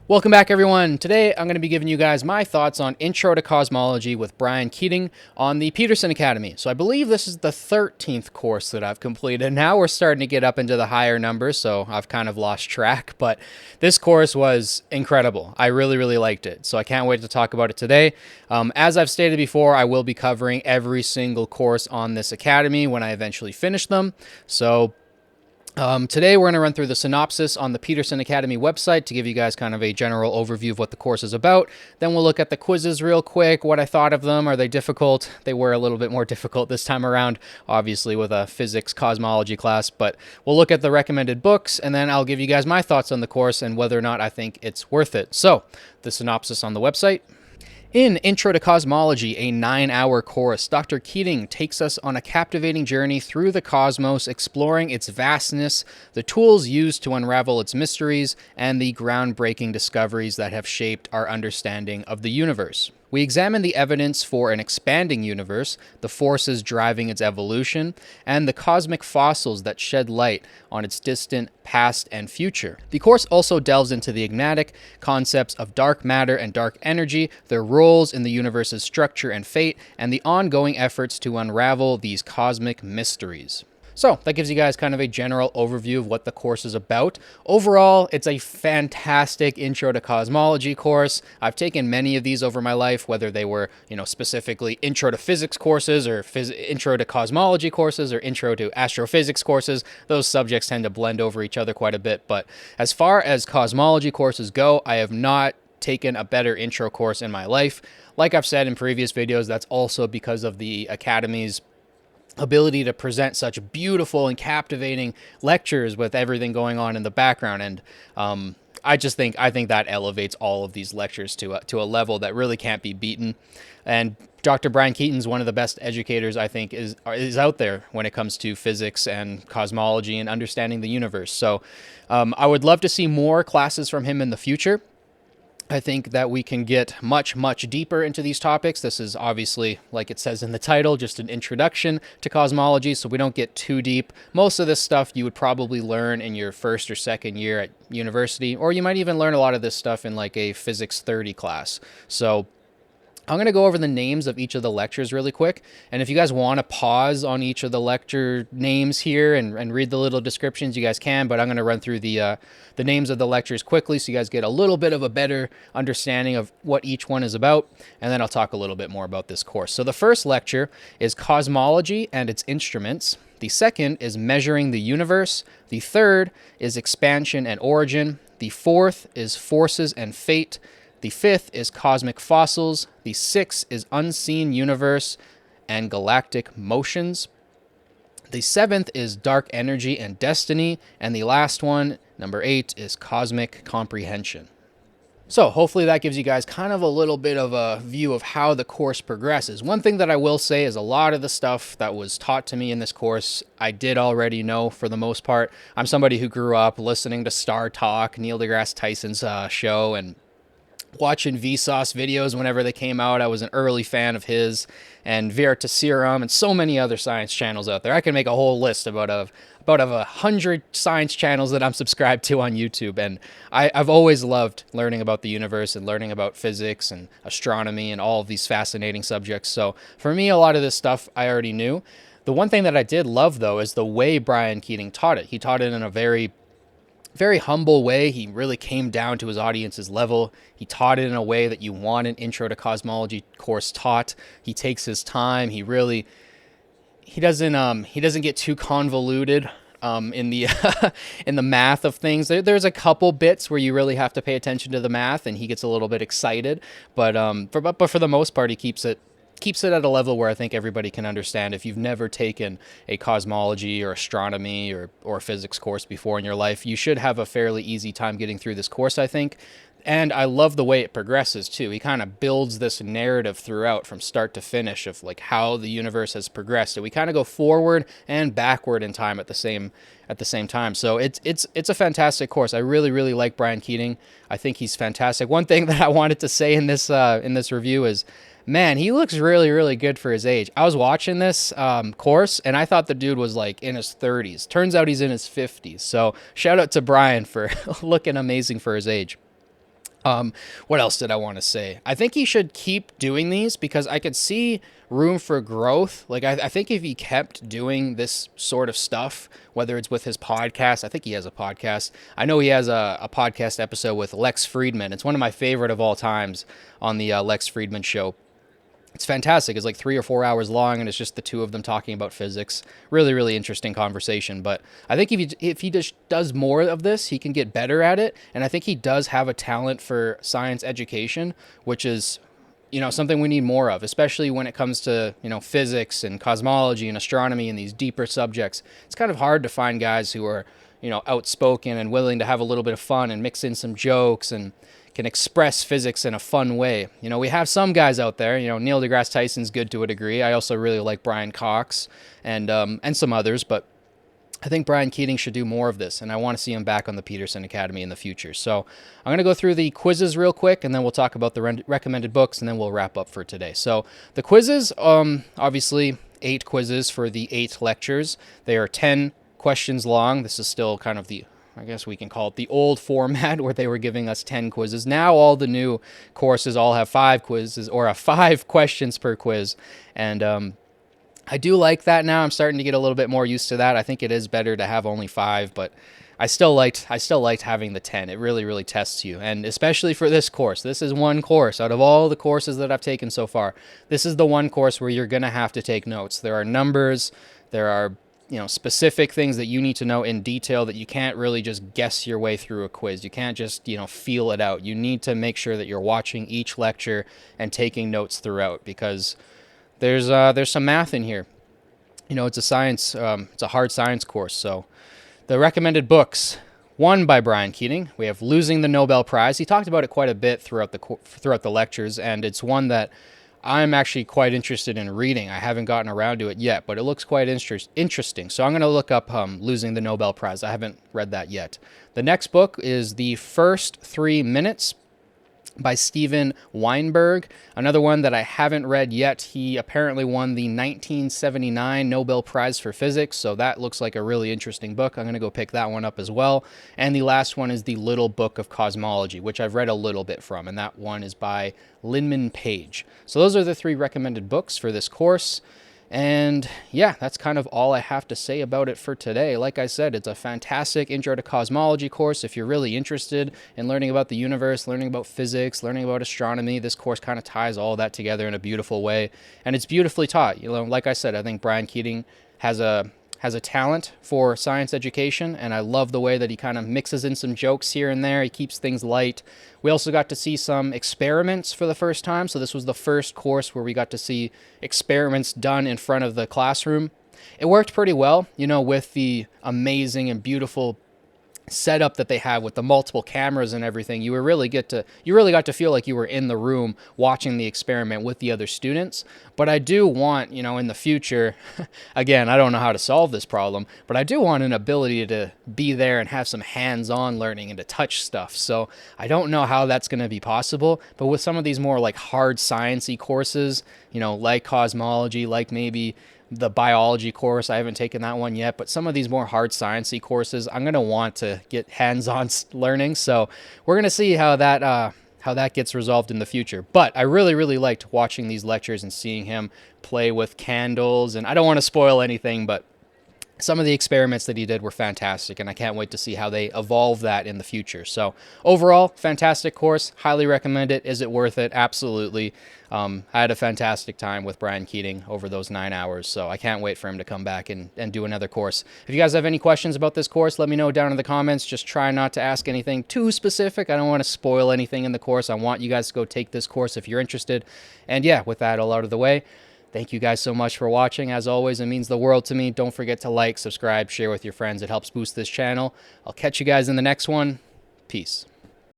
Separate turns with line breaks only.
Welcome back, everyone. Today, I'm going to be giving you guys my thoughts on Intro to Cosmology with Brian Keating on the Peterson Academy. So I believe this is the 13th course that I've completed. Now we're starting to get up into the higher numbers, so I've kind of lost track. But this course was incredible. I really liked it. So I can't wait to talk about it today. As I've stated before, I will be covering every single course on this academy when I eventually finish them. So today we're going to run through the synopsis on the Peterson Academy website to give you guys kind of a general overview of what the course is about. Then we'll look at the quizzes real quick, what I thought of them. Are they difficult? They were a little bit more difficult this time around, obviously with a physics cosmology class, but we'll look at the recommended books, and then I'll give you guys my thoughts on the course and whether or not I think it's worth it. So the synopsis on the website. In Intro to Cosmology, a 9-hour course, Dr. Keating takes us on a captivating journey through the cosmos, exploring its vastness, the tools used to unravel its mysteries, and the groundbreaking discoveries that have shaped our understanding of the universe. We examine the evidence for an expanding universe, the forces driving its evolution, and the cosmic fossils that shed light on its distant past and future. The course also delves into the enigmatic concepts of dark matter and dark energy, their roles in the universe's structure and fate, and the ongoing efforts to unravel these cosmic mysteries. So that gives you guys kind of a general overview of what the course is about. Overall, it's a fantastic Intro to Cosmology course. I've taken many of these over my life, whether they were, specifically Intro to Physics courses or Intro to Cosmology courses or Intro to Astrophysics courses. Those subjects tend to blend over each other quite a bit. But as far as cosmology courses go, I have not taken a better intro course in my life. Like I've said in previous videos, that's also because of the Academy's ability to present such beautiful and captivating lectures with everything going on in the background. And I think that elevates all of these lectures to a level that really can't be beaten. And Dr. Brian Keating's one of the best educators I think is out there when it comes to physics and cosmology and understanding the universe. So I would love to see more classes from him in the future. I think that we can get much deeper into these topics. This is obviously, like it says in the title, just an introduction to cosmology, so we don't get too deep. Most of this stuff you would probably learn in your first or second year at university, or you might even learn a lot of this stuff in like a Physics 30 class. So I'm going to go over the names of each of the lectures really quick. And if you guys want to pause on each of the lecture names here and read the little descriptions, you guys can. But I'm going to run through the names of the lectures quickly so you guys get a little bit of a better understanding of what each one is about. And then I'll talk a little bit more about this course. So the first lecture is Cosmology and its Instruments. The second is Measuring the Universe. The third is Expansion and Origin. The fourth is Forces and Fate. The fifth is Cosmic Fossils. The sixth is Unseen Universe and Galactic Motions. The seventh is Dark Energy and Destiny. And the last one, number 8, is Cosmic Comprehension. So hopefully that gives you guys kind of a little bit of a view of how the course progresses. One thing that I will say is a lot of the stuff that was taught to me in this course, I did already know for the most part. I'm somebody who grew up listening to Star Talk, Neil deGrasse Tyson's show, and watching Vsauce videos whenever they came out. I was an early fan of his, and Veritaserum, and so many other science channels out there. I can make a whole list about 100 science channels that I'm subscribed to on YouTube, and I've always loved learning about the universe and learning about physics and astronomy and all of these fascinating subjects. So for me, a lot of this stuff I already knew. The one thing that I did love, though, is the way Brian Keating taught it. He taught it in a very humble way. He really came down to his audience's level. He taught it in a way that you want an Intro to Cosmology course taught. He takes his time. He doesn't get too convoluted in the in the math of things. There's a couple bits where you really have to pay attention to the math, and he gets a little bit excited. But for the most part, he keeps it at a level where I think everybody can understand. If you've never taken a cosmology or astronomy or physics course before in your life, you should have a fairly easy time getting through this course, I think. And I love the way it progresses too. He kind of builds this narrative throughout from start to finish of like how the universe has progressed. So we kind of go forward and backward in time at the same time. So it's a fantastic course. I really like Brian Keating. I think he's fantastic. One thing that I wanted to say in this review is, man, he looks really good for his age. I was watching this course, and I thought the dude was like in his 30s. Turns out he's in his 50s. So shout out to Brian for looking amazing for his age. What else did I want to say? I think he should keep doing these because I could see room for growth. Like, I think if he kept doing this sort of stuff, whether it's with his podcast, I think he has a podcast. I know he has a podcast episode with Lex Friedman. It's one of my favorite of all times on the Lex Friedman show. It's fantastic. It's like 3 or 4 hours long, and it's just the two of them talking about physics. Really, really interesting conversation. But I think if he just does more of this, he can get better at it. And I think he does have a talent for science education, which is, something we need more of, especially when it comes to, physics and cosmology and astronomy and these deeper subjects. It's kind of hard to find guys who are, outspoken and willing to have a little bit of fun and mix in some jokes and can express physics in a fun way. We have some guys out there. Neil deGrasse Tyson's good to a degree. I also really like Brian Cox and some others, but I think Brian Keating should do more of this, and I want to see him back on the Peterson Academy in the future. So I'm going to go through the quizzes real quick, and then we'll talk about the recommended books, and then we'll wrap up for today. So the quizzes, obviously 8 quizzes for the 8 lectures. They are 10 questions long. This is still kind of I guess we can call it the old format where they were giving us 10 quizzes. Now all the new courses all have 5 quizzes or 5 questions per quiz. And I do like that now. I'm starting to get a little bit more used to that. I think it is better to have only 5, but I still liked having the 10. It really, really tests you. And especially for this course. This is one course out of all the courses that I've taken so far. This is the one course where you're going to have to take notes. There are numbers, there are specific things that you need to know in detail that you can't really just guess your way through a quiz. You can't just, feel it out. You need to make sure that you're watching each lecture and taking notes throughout because there's some math in here. It's a science, it's a hard science course. So the recommended books, one by Brian Keating. We have Losing the Nobel Prize. He talked about it quite a bit throughout the lectures, and it's one that I'm actually quite interested in reading. I haven't gotten around to it yet, but it looks quite interesting. So I'm going to look up Losing the Nobel Prize. I haven't read that yet. The next book is The First 3 Minutes by Steven Weinberg. Another one that I haven't read yet. He apparently won the 1979 Nobel Prize for Physics, so that looks like a really interesting book. I'm going to go pick that one up as well. And the last one is The Little Book of Cosmology, which I've read a little bit from, and that one is by Linman Page. So those are the 3 recommended books for this course. And yeah, that's kind of all I have to say about it for today. Like I said, it's a fantastic Intro to Cosmology course. If you're really interested in learning about the universe, learning about physics, learning about astronomy, this course kind of ties all that together in a beautiful way. And it's beautifully taught. Like I said, I think Brian Keating has a talent for science education, and I love the way that he kind of mixes in some jokes here and there. He keeps things light. We also got to see some experiments for the first time, so this was the first course where we got to see experiments done in front of the classroom. It worked pretty well, with the amazing and beautiful setup that they have with the multiple cameras and everything. You really got to feel like you were in the room watching the experiment with the other students. But I do want, in the future, again, I don't know how to solve this problem, but I do want an ability to be there and have some hands-on learning and to touch stuff. So I don't know how that's going to be possible, but with some of these more like hard science-y courses, like cosmology, like maybe the biology course. I haven't taken that one yet, but some of these more hard science-y courses, I'm going to want to get hands-on learning. So we're going to see how that gets resolved in the future. But I really, really liked watching these lectures and seeing him play with candles. And I don't want to spoil anything, but some of the experiments that he did were fantastic, and I can't wait to see how they evolve that in the future. So overall, fantastic course. Highly recommend it. Is it worth it? Absolutely. I had a fantastic time with Brian Keating over those 9 hours, so I can't wait for him to come back and do another course. If you guys have any questions about this course, let me know down in the comments. Just try not to ask anything too specific. I don't want to spoil anything in the course. I want you guys to go take this course if you're interested. And yeah, with that all out of the way, thank you guys so much for watching. As always, it means the world to me. Don't forget to like, subscribe, share with your friends. It helps boost this channel. I'll catch you guys in the next one. Peace.